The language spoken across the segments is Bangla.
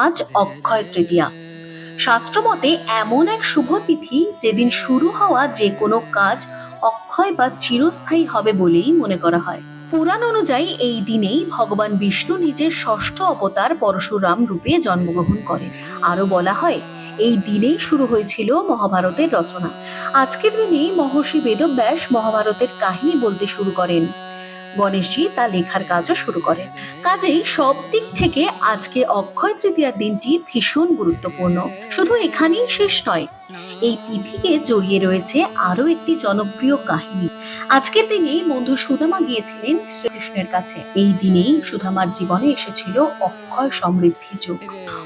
আজ অক্ষয় তৃতীয়া। শাস্ত্রমতে এমন এক শুভ তিথি যেদিন শুরু হওয়া যে কোনো কাজ অক্ষয় বা চিরস্থায়ী হবে বলেই মনে করা হয়। পুরাণ অনুযায়ী এই দিনেই ভগবান বিষ্ণু নিজের ষষ্ঠ অবতার পরশুরাম রূপে জন্মগ্রহণ করেন। আরো বলা হয় এই দিনেই শুরু হয়েছিল মহাভারতের রচনা। আজকের দিনেই মহর্ষি বেদব্যাস মহাভারতের কাহিনী বলতে শুরু করেন। গণেশজি তা লেখার কাজও শুরু করেন। কাজেই সব দিক থেকে আজকে অক্ষয় তৃতীয়ার দিনটি ভীষণ গুরুত্বপূর্ণ। শুধু এখানেই শেষ নয়, এই তিথিকে জড়িয়ে রয়েছে আরো একটি জনপ্রিয় কাহিনী। আজকের দিনেই বন্ধু সুদামা গিয়েছিলেন শ্রীকৃষ্ণের কাছে। এই দিনেই সুদামার জীবনে এসেছিল অক্ষয় সমৃদ্ধি যুগ।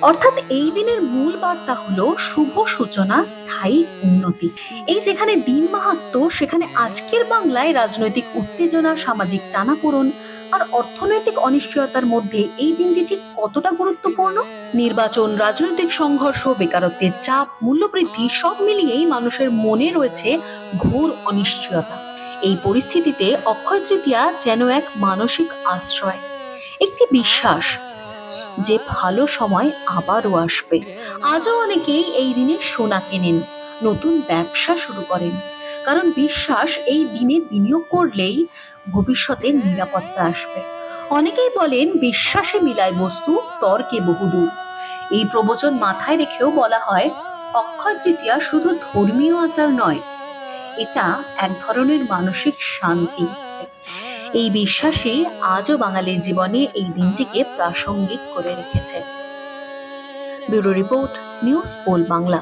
অর্থাৎ এই দিনের মূল বার্তা হলো শুভ সূচনা, স্থায়ী উন্নতি। এই যেখানে দিন মাহাত্ম্য, সেখানে আজকের বাংলায় রাজনৈতিক উত্তেজনা, সামাজিক টানাপোড়েন আর অর্থনৈতিক অনিশ্চয়তার মধ্যে এই দিনটি ঠিক কতটা গুরুত্বপূর্ণ। নির্বাচন, রাজনৈতিক সংঘর্ষ, বেকারত্বের চাপ, মূল্যবৃদ্ধি সব মিলিয়েই মানুষের মনে রয়েছে ঘোর অনিশ্চয়তা। এই পরিস্থিতিতে অক্ষয় তৃতীয়া যেন এক মানসিক আশ্রয়, একটি বিশ্বাস যে ভালো সময় আবারও আসবে। আজও অনেকেই এই দিনে সোনা কেনেন, নতুন ব্যবসা শুরু করেন, কারণ বিশ্বাস এই দিনে বিনিয়োগ করলেই ভবিষ্যতে নিরাপত্তা আসবে। অনেকেই বলেন বিশ্বাসে মিলায় বস্তু, তর্কে বহুদূর। এই প্রবচন মাথায় রেখেও বলা হয় অক্ষয় তৃতীয়া শুধু ধর্মীয় আচার নয়, এটা এক ধরনের মানসিক শান্তি। এই বিশ্বাসই আজও বাঙালির জীবনে এই দিনটিকে প্রাসঙ্গিক করে রেখেছে। Bureau report, news poll Bangla.